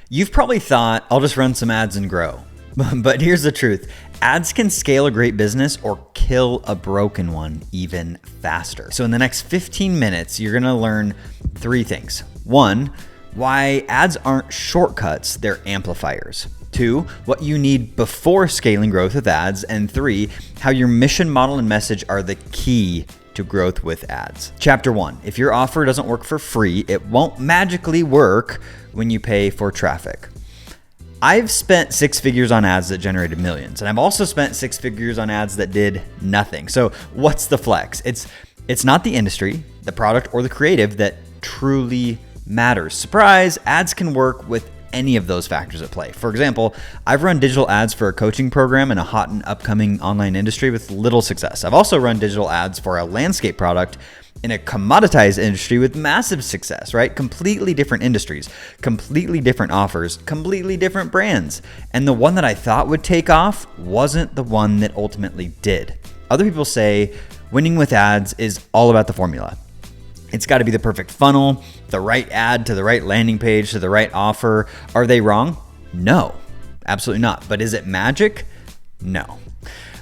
You've probably thought, I'll just run some ads and grow. But here's the truth. Ads can scale a great business or kill a broken one even faster. So in the next 15 minutes, you're gonna learn 3 things. 1, why ads aren't shortcuts, they're amplifiers. 2, what you need before scaling growth with ads. And 3, how your mission, model, and message are the key to growth with ads. Chapter 1, if your offer doesn't work for free, it won't magically work when you pay for traffic. I've spent 6 figures on ads that generated millions, and I've also spent 6 figures on ads that did nothing. So what's the flex? It's not the industry, the product, or the creative that truly matters. Surprise, ads can work with any of those factors at play. For example, I've run digital ads for a coaching program in a hot and upcoming online industry with little success. I've also run digital ads for a landscape product in a commoditized industry with massive success, right? Completely different industries, completely different offers, completely different brands. And the one that I thought would take off wasn't the one that ultimately did. Other people say winning with ads is all about the formula. It's got to be the perfect funnel, the right ad to the right landing page to the right offer. Are they wrong? No, absolutely not. But is it magic? No.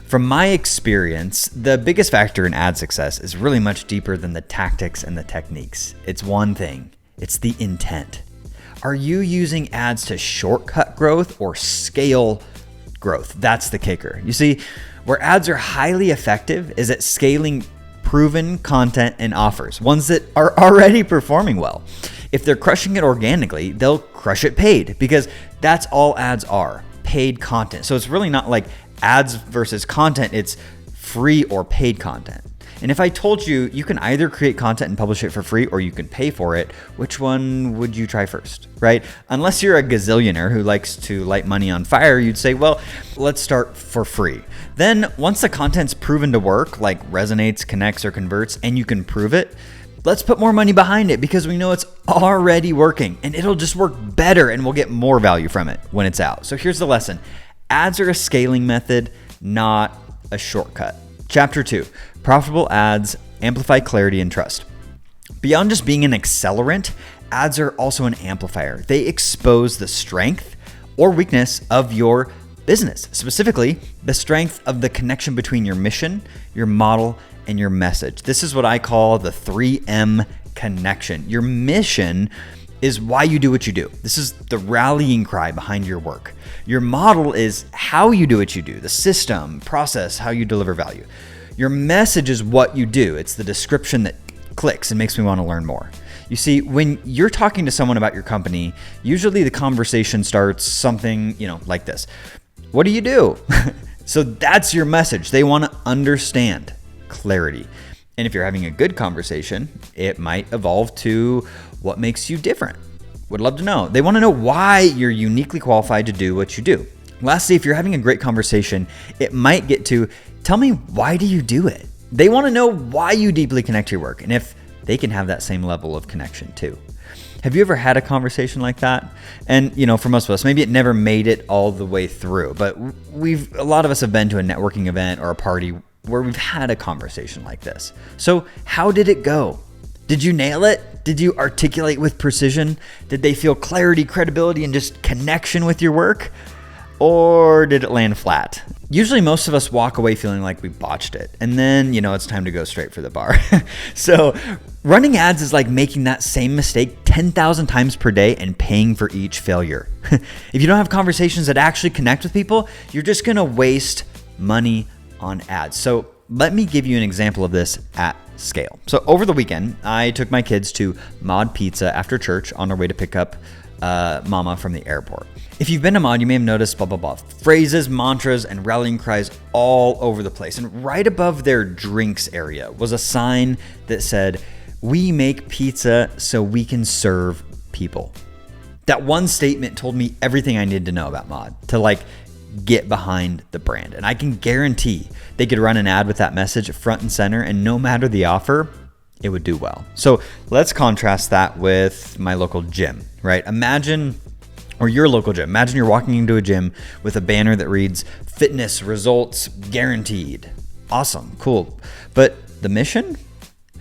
From my experience, the biggest factor in ad success is really much deeper than the tactics and the techniques. It's one thing. It's the intent. Are you using ads to shortcut growth or scale growth? That's the kicker. You see, where ads are highly effective is at scaling proven content and offers, ones that are already performing well. If they're crushing it organically, they'll crush it paid, because that's all ads are, paid content. So it's really not like ads versus content, it's free or paid content. And if I told you you can either create content and publish it for free or you can pay for it, which one would you try first, right? Unless you're a gazillionaire who likes to light money on fire, you'd say, well, let's start for free. Then once the content's proven to work, like resonates, connects, or converts, and you can prove it, let's put more money behind it because we know it's already working and it'll just work better and we'll get more value from it when it's out. So here's the lesson. Ads are a scaling method, not a shortcut. Chapter 2, profitable ads, amplify clarity and trust. Beyond just being an accelerant, ads are also an amplifier. They expose the strength or weakness of your business, specifically the strength of the connection between your mission, your model, and your message. This is what I call the 3M connection. Your mission is why you do what you do. This is the rallying cry behind your work. Your model is how you do what you do, the system, process, how you deliver value. Your message is what you do. It's the description that clicks and makes me want to learn more. You see, when you're talking to someone about your company, usually the conversation starts something, like this. What do you do? So that's your message. They want to understand clarity. And if you're having a good conversation, it might evolve to what makes you different. Would love to know. They want to know why you're uniquely qualified to do what you do. Lastly, if you're having a great conversation, it might get to, tell me, why do you do it? They want to know why you deeply connect to your work and if they can have that same level of connection too. Have you ever had a conversation like that? And, for most of us, maybe it never made it all the way through, but a lot of us have been to a networking event or a party where we've had a conversation like this. So how did it go? Did you nail it? Did you articulate with precision? Did they feel clarity, credibility, and just connection with your work? Or did it land flat? Usually most of us walk away feeling like we botched it. And then, it's time to go straight for the bar. So running ads is like making that same mistake 10,000 times per day and paying for each failure. If you don't have conversations that actually connect with people, you're just going to waste money on ads. So let me give you an example of this at scale. So over the weekend, I took my kids to Mod Pizza after church on our way to pick up Mama from the airport. If you've been to Mod, you may have noticed blah, blah, blah, phrases, mantras, and rallying cries all over the place. And right above their drinks area was a sign that said, "We make pizza so we can serve people." That one statement told me everything I needed to know about Mod to get behind the brand. And I can guarantee they could run an ad with that message front and center, and no matter the offer, it would do well. So let's contrast that with my local gym, right? Or your local gym. Imagine you're walking into a gym with a banner that reads, "Fitness results guaranteed." Awesome, cool. But the mission?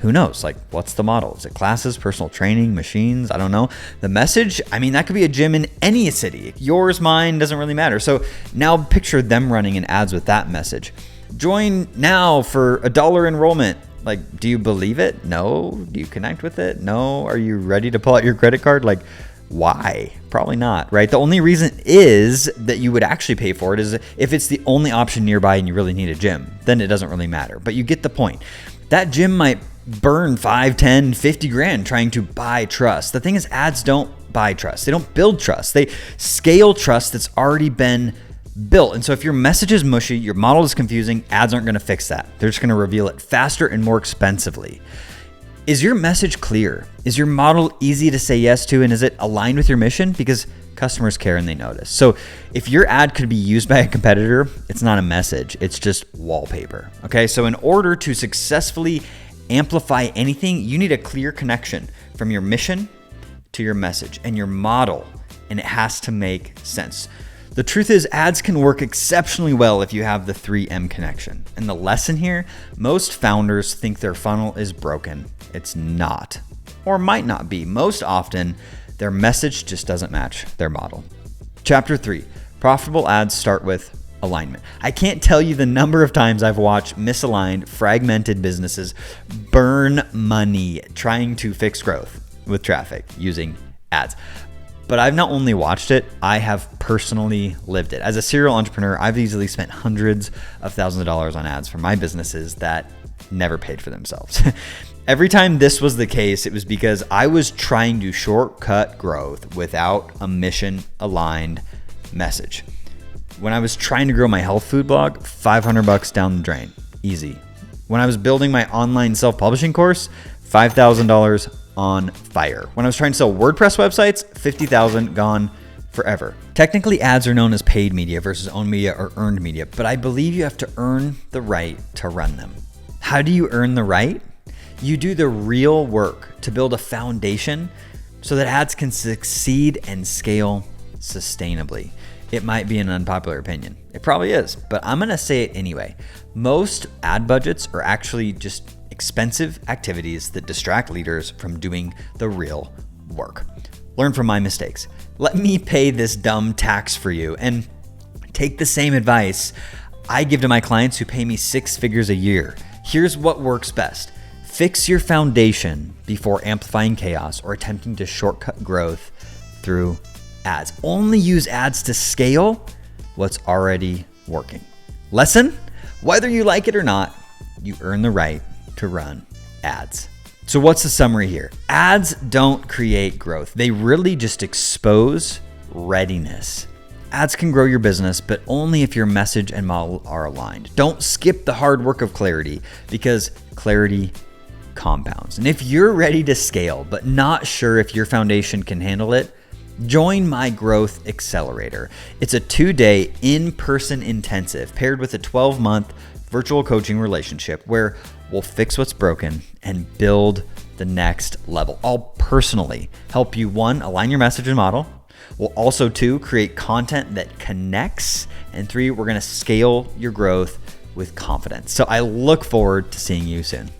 Who knows? Like, what's the model? Is it classes, personal training, machines? I don't know. The message, I mean, that could be a gym in any city. Yours, mine, doesn't really matter. So now picture them running an ads with that message. Join now for $1 enrollment. Like, do you believe it? No. Do you connect with it? No. Are you ready to pull out your credit card? Like, why? Probably not, right? The only reason is that you would actually pay for it is if it's the only option nearby and you really need a gym, then it doesn't really matter. But you get the point. That gym might burn 5, 10, 50 grand trying to buy trust. The thing is, ads don't buy trust. They don't build trust. They scale trust that's already been built. And so if your message is mushy, your model is confusing, ads aren't going to fix that. They're just going to reveal it faster and more expensively. Is your message clear? Is your model easy to say yes to? And is it aligned with your mission? Because customers care and they notice. So if your ad could be used by a competitor, it's not a message, it's just wallpaper. Okay, so in order to successfully amplify anything, you need a clear connection from your mission to your message and your model, and it has to make sense. The truth is, ads can work exceptionally well if you have the 3M connection. And the lesson here, most founders think their funnel is broken. It's not, or might not be. Most often, their message just doesn't match their model. Chapter 3, profitable ads start with alignment. I can't tell you the number of times I've watched misaligned, fragmented businesses burn money trying to fix growth with traffic using ads. But I've not only watched it, I have personally lived it. As a serial entrepreneur, I've easily spent hundreds of thousands of dollars on ads for my businesses that never paid for themselves. Every time this was the case, it was because I was trying to shortcut growth without a mission-aligned message. When I was trying to grow my health food blog, $500 down the drain, easy. When I was building my online self-publishing course, $5,000 on fire. When I was trying to sell WordPress websites, $50,000 gone forever. Technically, ads are known as paid media versus owned media or earned media, but I believe you have to earn the right to run them. How do you earn the right? You do the real work to build a foundation so that ads can succeed and scale sustainably. It might be an unpopular opinion. It probably is, but I'm gonna say it anyway. Most ad budgets are actually just expensive activities that distract leaders from doing the real work. Learn from my mistakes. Let me pay this dumb tax for you and take the same advice I give to my clients who pay me 6 figures a year. Here's what works best. Fix your foundation before amplifying chaos or attempting to shortcut growth through ads. Only use ads to scale what's already working. Lesson? Whether you like it or not, you earn the right to run ads. So what's the summary here? Ads don't create growth. They really just expose readiness. Ads can grow your business, but only if your message and model are aligned. Don't skip the hard work of clarity, because clarity compounds. And if you're ready to scale, but not sure if your foundation can handle it, join my Growth Accelerator. It's a 2-day in-person intensive paired with a 12-month virtual coaching relationship where we'll fix what's broken and build the next level. I'll personally help you, 1, align your message and model. We'll also, 2, create content that connects. And 3, we're going to scale your growth with confidence. So I look forward to seeing you soon.